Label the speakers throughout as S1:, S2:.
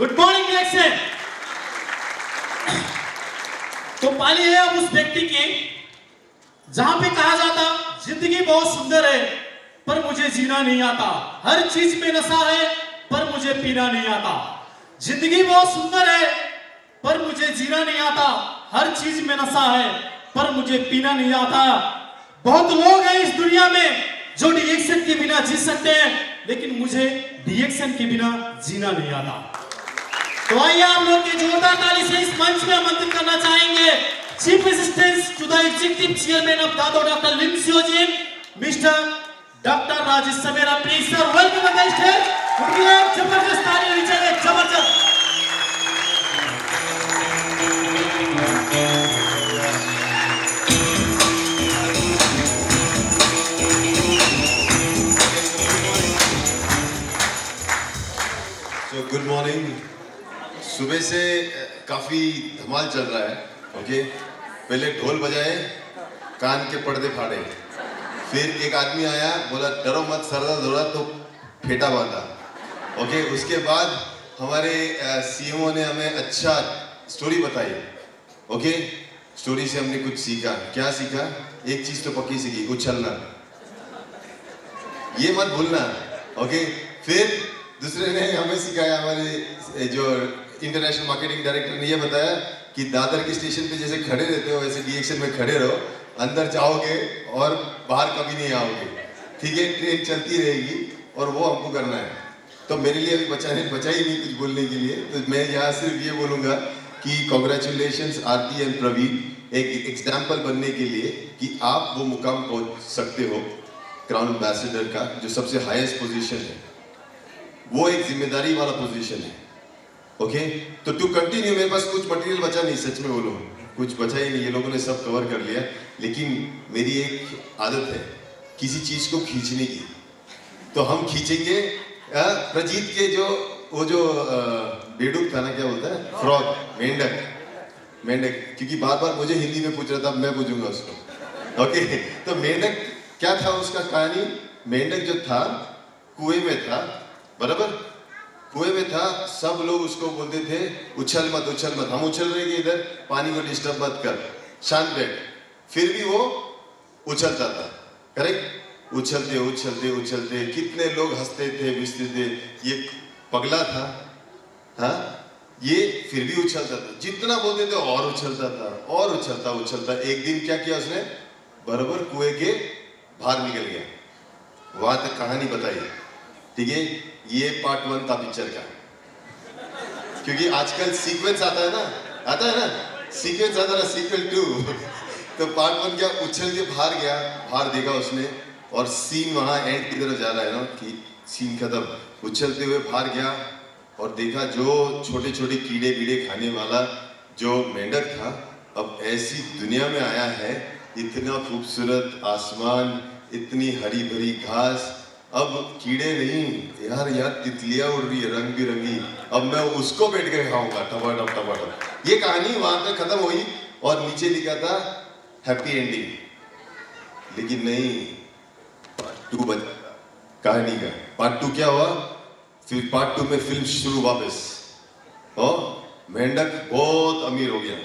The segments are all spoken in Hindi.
S1: Good morning election. तो पाली है अब उस व्यक्ति की जहां पे कहा जाता जिंदगी बहुत सुंदर है पर मुझे जीना नहीं आता, हर चीज में नशा है पर मुझे पीना नहीं आता। जिंदगी बहुत सुंदर है पर मुझे जीना नहीं आता, हर चीज में नशा है पर मुझे पीना नहीं आता। बहुत लोग हैं इस दुनिया में जो डिएक्शन के बिना जी सकते हैं, लेकिन मुझे डिएक्शन के बिना जीना नहीं आता। तो आइए आप लोग के जोरदार ताली से इस मंच में आमंत्रित करना चाहेंगे chief assistant to the executive chairman of दादो डॉक्टर लिंसियोजिन mister doctor Rajesh Savera. Please sir welcome on the stage. उनकी एक जबरदस्त ताली होनी चाहिए, जबरदस्त।
S2: So good morning. सुबह से काफी धमाल चल रहा है। ओके, पहले ढोल बजाए, कान के पर्दे फाड़े, फिर एक आदमी आया बोला डरो मत, सर दर्द हो रहा तो फेटा बांधा। ओके, उसके बाद हमारे सीएमओ ने हमें अच्छा स्टोरी बताई। ओके, स्टोरी से हमने कुछ सीखा। क्या सीखा? एक चीज तो पक्की सीखी, उछलना, ये मत भूलना। ओके, फिर दूसरे ने हमें सिखाया, हमारे जो इंटरनेशनल मार्केटिंग डायरेक्टर ने ये बताया कि दादर के स्टेशन पे जैसे खड़े रहते हो वैसे डिएक्शन में खड़े रहो, अंदर जाओगे और बाहर कभी नहीं आओगे। ठीक है, ट्रेन चलती रहेगी और वो हमको करना है। तो मेरे लिए अभी बचा ही नहीं कुछ बोलने के लिए, तो मैं यहाँ सिर्फ ये बोलूँगा कि कॉन्ग्रेचुलेशंस आरती एंड प्रवीण, एक एग्जाम्पल बनने के लिए कि आप वो मुकाम पहुँच सकते हो क्राउन एम्बेसडर का, जो सबसे हाईएस्ट पोजीशन है, वो एक जिम्मेदारी वाला पोजीशन है। ओके, तो टू कंटिन्यू मेरे पास कुछ मटेरियल बचा नहीं, सच में बोलो कुछ बचा ही नहीं, ये लोगों ने सब कवर कर लिया। लेकिन मेरी एक आदत है किसी चीज को खींचने की, तो हम खींचेंगे प्रजीत के जो बेडूक था ना, क्या बोलता है, फ्रॉग, मेंढक, क्योंकि बार बार मुझे हिंदी में पूछ रहा था, मैं पूछूंगा उसको। ओके, तो मेंढक क्या था उसका कहानी? मेंढक जो था कुएं में था, बराबर, कुएं में था। सब लोग उसको बोलते थे उछल मत, हम उछल रहे हैं इधर, पानी को डिस्टर्ब मत कर, शांत बैठ। फिर भी वो उछलता था, करेक्ट, उछलते कितने लोग हंसते थे, बिस्ते थे, ये पगला था, हाँ, ये फिर भी उछलता था, जितना बोलते थे और उछलता था, और उछलता। एक दिन क्या किया उसने, बराबर कुएं के बाहर निकल गया। वहां तक कहानी बताई, ठीक है। ये पार्ट 1 था पिक्चर का, क्योंकि आजकल सीक्वेंस आता है ना, सीक्वेंस आता है ना, सीक्वल 2। तो पार्ट 1 क्या, उछल के बाहर गया, बाहर देखा उसने, और सीन वहां एंड की तरफ जा रहा है ना, कि सीन खत्म, उछलते हुए बाहर गया और देखा जो छोटे छोटे कीड़े वीड़े खाने वाला जो मेंढक था, अब ऐसी दुनिया में आया है, इतना खूबसूरत आसमान, इतनी हरी भरी घास, अब कीड़े नहीं यार तितलियां उड़ रही है रंग बिरंगी, अब मैं उसको बैठ के खाऊंगा टमाटर। ये कहानी वहां पे खत्म हुई और नीचे लिखा था हैप्पी एंडिंग। लेकिन नहीं, पार्ट 2 बचा कहानी का। पार्ट 2 क्या हुआ, फिर पार्ट 2 में फिल्म शुरू वापस, और मेंढक बहुत अमीर हो गया,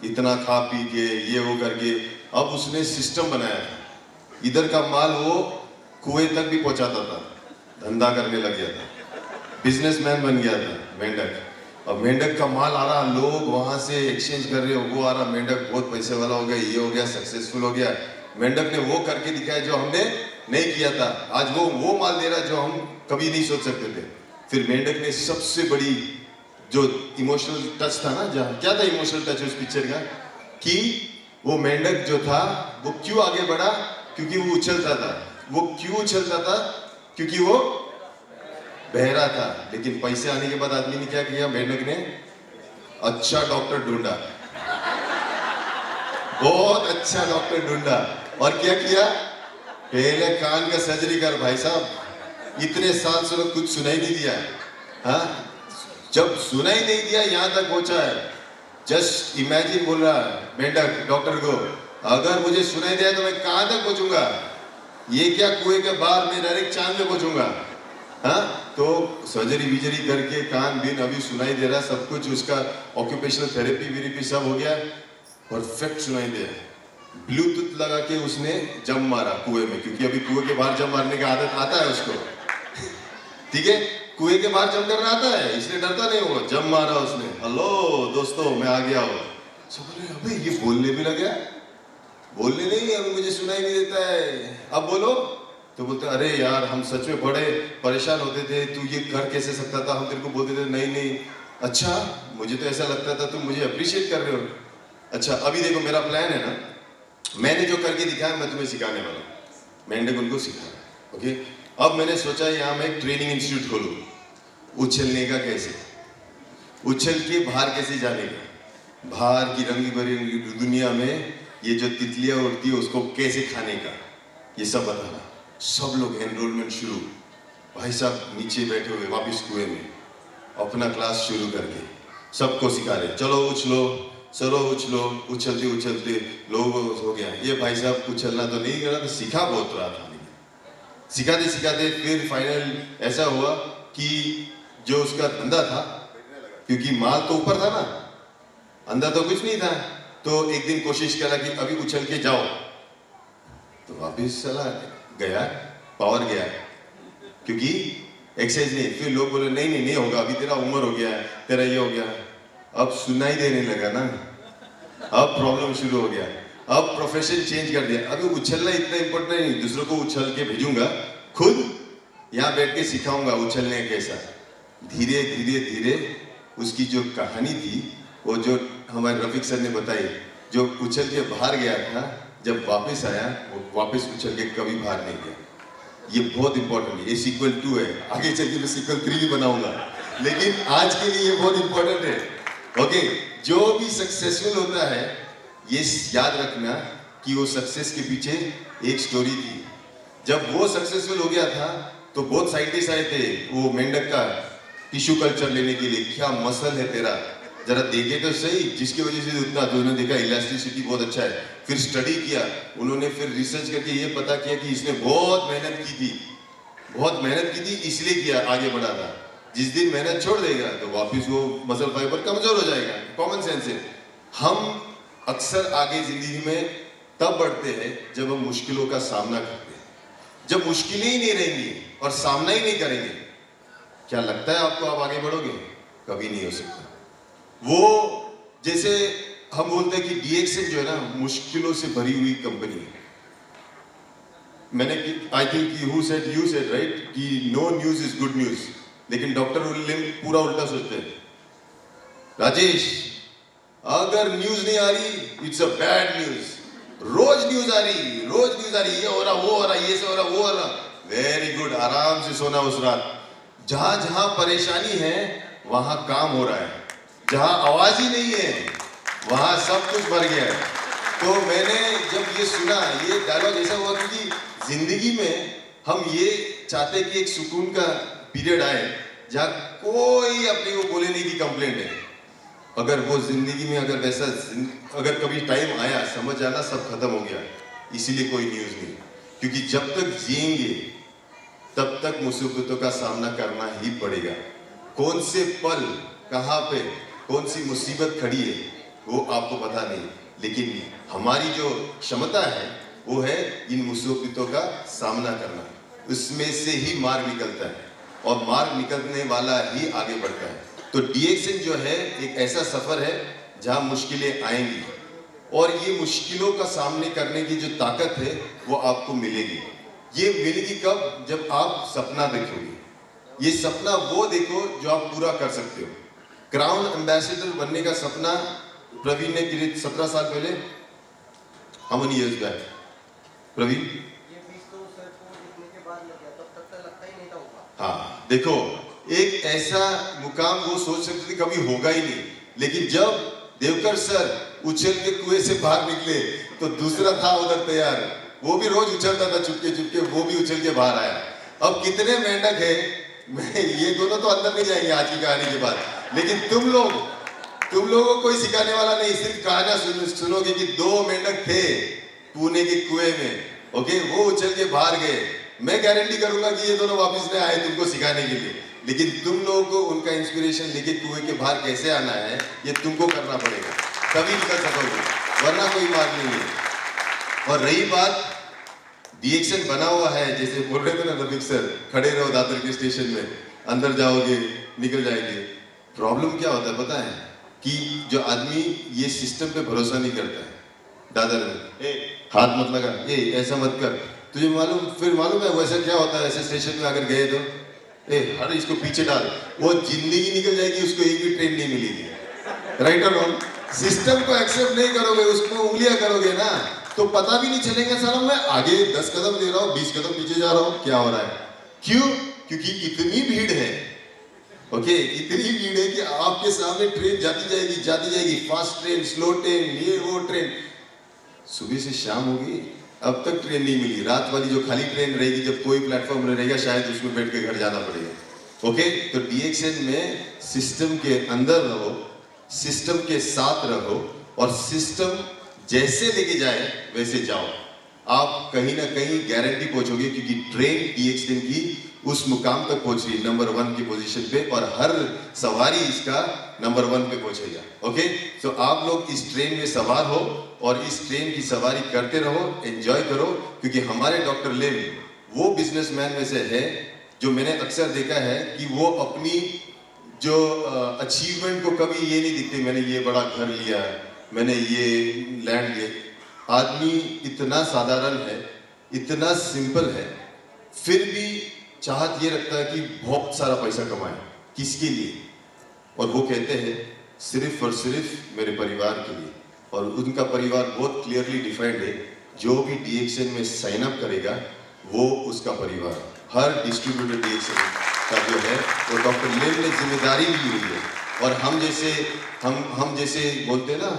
S2: इतना खा पी के ये वो करके। अब उसने सिस्टम बनाया, इधर का माल वो कुएं तक भी पहुंचाता था, धंधा करने लग गया था, बिजनेसमैन बन गया था मेंढक। अब मेंढक का माल आ रहा, लोग वहां से एक्सचेंज कर रहे हो, वो आ रहा, मेंढक बहुत पैसे वाला हो गया, ये हो गया, सक्सेसफुल हो गया। मेंढक ने वो करके दिखाया जो हमने नहीं किया था, आज वो माल दे रहा जो हम कभी नहीं सोच सकते थे। फिर मेंढक ने सबसे बड़ी जो इमोशनल टच था ना, जहाँ क्या था इमोशनल टच उस पिक्चर का, कि वो मेंढक जो था वो क्यों आगे बढ़ा, क्योंकि वो उछलता था। वो क्यों उछलता था? क्योंकि वो बहरा था। लेकिन पैसे आने के बाद आदमी ने क्या किया, मेंढक ने अच्छा डॉक्टर ढूंढा, बहुत अच्छा डॉक्टर ढूंढा, और क्या किया, पहले कान का सर्जरी कर भाई साहब, इतने साल से कुछ सुनाई नहीं दिया, हाँ, जब सुनाई नहीं दिया यहाँ तक पहुंचा है। जस्ट इमेजिन बोल रहा है मेंढक डॉक्टर को, अगर मुझे सुनाई दिया तो मैं कहां तक पहुंचूंगा, ये क्या कुएं के बाहर, मैं डायरेक्ट चांद में पहुंचूंगा। हाँ, तो सर्जरी विजरी करके कान बीन अभी सुनाई दे रहा, सब कुछ उसका ऑक्यूपेशनल थेरेपी वेरेपी सब हो गया, परफेक्ट सुनाई दे रहा। ब्लूटूथ लगा के उसने जंप मारा कुएं में, क्योंकि अभी कुएं के बाहर जंप मारने का आदत आता है उसको, ठीक है, कुएं के बाहर जंप करना आता है, इसलिए डरता नहीं वो, जंप मारा उसने, हेलो दोस्तों मैं आ गया हूँ। सब बोले अबे ये बोलने भी लग गया, बोलने नहीं अभी मुझे सुनाई नहीं देता है, अब बोलो। तो बोलते अरे यार हम सच में बड़े परेशान होते थे, तू ये कर कैसे सकता था, हम तेरे को बोलते थे नहीं नहीं, अच्छा मुझे तो ऐसा लगता था तुम मुझे अप्रिशिएट कर रहे हो। अच्छा अभी देखो मेरा प्लान है ना, मैंने जो करके दिखाया मैं तुम्हें सिखाने वाला हूँ, मैंने उनको सिखाया। ओके, अब मैंने सोचा यहाँ मैं एक ट्रेनिंग इंस्टीट्यूट खोलूँ, उछलने का कैसे, उछल के बाहर कैसे जाने का, बाहर की रंगी भरी दुनिया में ये जो तितलियां उड़ती है उसको कैसे खाने का, ये सब बताना। सब लोग एनरोलमेंट शुरू, भाई साहब नीचे बैठे हुए वापिस कुएं में अपना क्लास शुरू करके सबको सिखा रहे, चलो उछलो सरो उछलो, उछलते उछलते लोग हो गया। ये भाई साहब उछलना तो नहीं करा, तो सीखा बहुत रहा था, सिखाते सिखाते फिर फाइनल ऐसा हुआ कि जो उसका धंधा था, क्योंकि माल तो ऊपर था ना, अंदर तो कुछ नहीं था, तो एक दिन कोशिश करा कि अभी उछल के जाओ, तो वापिस चला गया, पावर गया, क्योंकि एक्सरसाइज नहीं। फिर लोग बोले नहीं नहीं नहीं होगा, अभी तेरा उम्र हो गया है, तेरा ये हो गया, अब सुनाई देने लगा ना, अब प्रॉब्लम शुरू हो गया, अब प्रोफेशन चेंज कर दिया। अभी उछलना इतना इंपॉर्टेंट नहीं, दूसरों को उछल के भेजूंगा, खुद यहाँ बैठ के सिखाऊंगा उछलने कैसा। धीरे धीरे धीरे उसकी जो कहानी थी, वो जो हमारे रफीक सर ने बताई, जो उछल के बाहर गया था, जब वापस आया वो वापस उछल के कभी बाहर नहीं गया। ये बहुत इंपॉर्टेंट है, ये सीक्वल 2 है, आगे चल के मैं सीक्वल 3 भी बनाऊंगा, लेकिन आज के लिए ये बहुत इंपॉर्टेंट है। ओके, जो भी सक्सेसफुल होता है ये याद रखना कि वो सक्सेस के पीछे एक स्टोरी थी। जब वो सक्सेसफुल हो गया था तो बहुत साइंटिस्ट आए थे वो मेंढक का टिश्यू कल्चर लेने के लिए, क्या मसल है तेरा, जरा देखे तो सही, जिसकी वजह से उतना, तो उन्होंने देखा इलास्टिसिटी बहुत अच्छा है, फिर स्टडी किया उन्होंने, फिर रिसर्च करके ये पता किया कि इसने बहुत मेहनत की थी, बहुत मेहनत की थी इसलिए किया, आगे बढ़ा था। जिस दिन मेहनत छोड़ देगा तो वापस वो मसल फाइबर कमजोर हो जाएगा, कॉमन सेंस है। हम अक्सर आगे जिंदगी में तब बढ़ते हैं जब हम मुश्किलों का सामना करते हैं। जब मुश्किलें ही नहीं रहेंगी और सामना ही नहीं करेंगे, क्या लगता है आपको आप आगे बढ़ोगे? कभी नहीं हो सकता। वो जैसे हम बोलते हैं कि डीएक्सएन जो है ना, मुश्किलों से भरी हुई कंपनी है। मैंने I think you said right कि no news is good news, लेकिन डॉक्टर विलियम पूरा उल्टा सोचते हैं। राजेश, अगर न्यूज नहीं आ रही इट्स अ बैड न्यूज, रोज न्यूज आ रही, ये हो रहा वो हो रहा, ये से हो रहा वो हो रहा, वेरी गुड, आराम से सोना उस रात। जहां जहां परेशानी है वहां काम हो रहा है, जहां आवाज ही नहीं है वहां सब कुछ भर गया है। तो मैंने जब ये सुना, ये डायलॉग ऐसा हुआ क्योंकि जिंदगी में हम ये चाहते कि एक सुकून का पीरियड आए जहां कोई अपने को बोले नहीं कि कंप्लेंट है। अगर वो जिंदगी में अगर वैसा अगर कभी टाइम आया, समझ आना सब खत्म हो गया, इसीलिए कोई न्यूज नहीं, क्योंकि जब तक जिएंगे तब तक मुसीबतों का सामना करना ही पड़ेगा। कौन से पल कहाँ पे कौन सी मुसीबत खड़ी है वो आपको पता नहीं, लेकिन हमारी जो क्षमता है वो है इन मुसीबतों का सामना करना। उसमें से ही मार्ग निकलता है और मार्ग निकलने वाला ही आगे बढ़ता है। तो डीएक्सएन जो है एक ऐसा सफर है जहां मुश्किलें आएंगी और ये मुश्किलों का सामने करने की जो ताकत है वो आपको मिलेगी। ये मिलेगी कब? जब आप सपना देखोगे। ये सपना वो देखो जो आप पूरा कर सकते हो। क्राउन एम्बेसडर बनने का सपना प्रवीण ने किया 17 साल पहले। How many years back Praveen?
S3: ये 20 तो सर को देखने के बाद लग गया, तब तक तो लगता ही नहीं था होगा।
S2: हाँ देखो, एक ऐसा मुकाम वो सोच सकते थे कभी होगा ही नहीं, लेकिन जब देवकर सर उछल के कुएं से बाहर निकले तो दूसरा था उधर तैयार, वो भी रोज उछलता था चुपके चुपके, वो भी उछल के बाहर आया। अब कितने मेंढक है, मैं ये दोनों तो अंदर नहीं जाएंगे आज की कहानी के बाद, लेकिन तुम लोगों को कोई सिखाने वाला नहीं, सिर्फ कहानी सुनोगे कि 2 मेंढक थे पुणे के कुएं में, ओके, वो उछल के बाहर गए, मैं गारंटी करूंगा कि ये दोनों वापस नहीं आए तुमको सिखाने के लिए, लेकिन तुम लोगों को उनका इंस्पिरेशन लेके कुएं के बाहर कैसे आना है ये तुमको करना पड़ेगा, तभी निकल सकोगे, वरना कोई मार्ग नहीं है। और रही बात डीएक्शन बना हुआ है, जैसे बोल रहे थे ना रफीक सर, खड़े रहो दादर के स्टेशन में, अंदर जाओगे निकल जाएंगे। प्रॉब्लम क्या होता है पता है, कि जो आदमी ये सिस्टम पे भरोसा नहीं करता है, दादर में हाथ मत लगा, ऐसा मत कर, तुझे मालूम, फिर मालूम है वैसा क्या होता है, ऐसे स्टेशन में अगर गए तो हर इसको पीछे डाल, वो जिंदगी निकल जाएगी, उसको एक भी ट्रेन नहीं मिलेगी। राइट और रॉन्ग? सिस्टम को एक्सेप्ट नहीं करोगे, उसको उंगलियां करोगे ना, तो पता भी नहीं चलेगा साला मैं आगे 10 कदम ले रहा हूँ, 20 कदम पीछे जा रहा हूँ, क्या हो रहा है। क्यों? क्योंकि इतनी भीड़ है, ओके, इतनी भीड़ है कि आपके सामने ट्रेन जाती जाएगी, फास्ट ट्रेन, स्लो ट्रेन, ये वो ट्रेन, सुबह से शाम होगी अब तक ट्रेन नहीं मिली। रात वाली जो खाली ट्रेन रहेगी, जब कोई प्लेटफॉर्म रहेगा, शायद उसमें बैठ के घर जाना पड़ेगा। ओके, तो डीएक्शन में सिस्टम के अंदर रहो, सिस्टम के साथ रहो, और सिस्टम जैसे लेके जाए वैसे जाओ, आप कहीं ना कहीं गारंटी पहुंचोगे, क्योंकि ट्रेन डीएक्शन की उस मुकाम तक पहुंच रही है, नंबर 1 की पोजीशन पे, और हर सवारी इसका नंबर 1 पे पहुंचेगा। ओके, तो आप लोग इस ट्रेन में सवार हो और इस ट्रेन की सवारी करते रहो, एंजॉय करो, क्योंकि हमारे डॉक्टर लेम वो बिजनेसमैन में से है जो मैंने अक्सर देखा है कि वो अपनी जो अचीवमेंट को कभी ये नहीं दिखते, मैंने ये बड़ा घर लिया है, मैंने ये लैंड लिया। आदमी इतना साधारण है, इतना सिंपल है, फिर भी चाहत ये रखता है कि बहुत सारा पैसा कमाए। किसके लिए? और वो कहते हैं सिर्फ और सिर्फ मेरे परिवार के लिए, और उनका परिवार बहुत क्लियरली डिफाइंड है। जो भी डीएक्शन में साइन अप करेगा वो उसका परिवार, हर डिस्ट्रीब्यूटर डीएक्शन का जो है वो डॉक्टर लेम ने जिम्मेदारी ली हुई है। और हम जैसे बोलते हैं ना,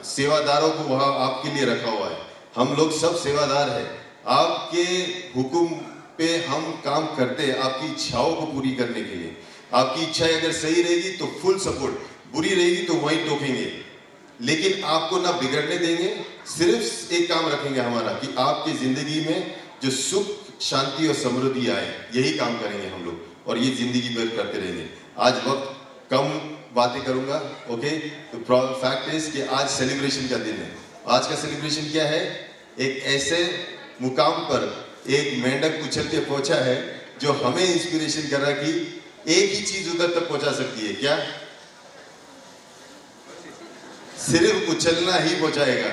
S2: सेवादारों को वहाँ आपके लिए रखा हुआ है। हम लोग सब सेवादार हैं, आपके हुक्म पे हम काम करते हैं, आपकी इच्छाओं को पूरी करने के लिए। आपकी इच्छाएं अगर सही रहेगी तो फुल सपोर्ट, बुरी रहेगी तो वहीं टोकेंगे, लेकिन आपको ना बिगड़ने देंगे। सिर्फ एक काम रखेंगे हमारा कि आपकी जिंदगी में जो सुख, शांति और समृद्धि आए, यही काम करेंगे हम लोग, और ये जिंदगी भर करते रहेंगे। आज वक्त कम बातें करूंगा, ओके। तो फैक्ट इज कि आज सेलिब्रेशन का दिन है। आज का सेलिब्रेशन क्या है? एक ऐसे मुकाम पर एक मेंढक उछल के पहुंचा है जो हमें इंस्पिरेशन कर रहा है कि एक ही चीज उधर तक पहुंचा सकती है। क्या? सिर्फ उछलना ही पहुंचाएगा,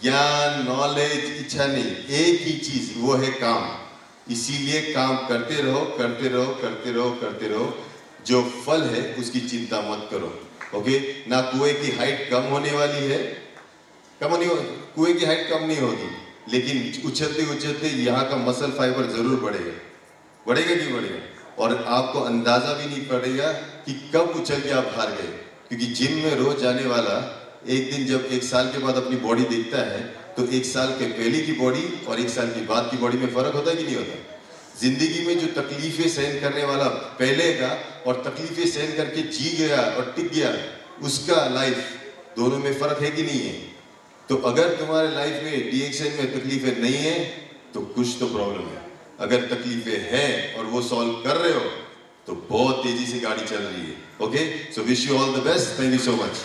S2: ज्ञान, नॉलेज, इच्छा नहीं। एक ही चीज, वो है काम। इसीलिए काम करते रहो, करते रहो, करते रहो, करते रहो। जो फल है उसकी चिंता मत करो, ओके। ना कुएं की हाइट कम होने वाली है, कुएं की हाइट कम नहीं होगी, लेकिन उछलते उछलते यहाँ का मसल फाइबर जरूर बढ़ेगा। बढ़ेगा कि बढ़ेगा? और आपको अंदाजा भी नहीं पड़ेगा कि कब उछल के आप हार गए, क्योंकि जिम में रोज जाने वाला एक दिन जब 1 साल के बाद अपनी बॉडी देखता है, तो 1 साल के पहले की बॉडी और 1 साल की बाद की बॉडी में फर्क होता है कि नहीं होता? जिंदगी में जो तकलीफें सहन करने वाला पहले का और तकलीफें सहन करके जी गया और टिक गया, उसका लाइफ, दोनों में फर्क है कि नहीं है? तो अगर तुम्हारे लाइफ में डीएक्शन में तकलीफें नहीं है तो कुछ तो प्रॉब्लम है। अगर तकलीफें हैं और वो सॉल्व कर रहे हो तो बहुत तेजी से गाड़ी चल रही है, okay. So wish you all the best, thank you so much.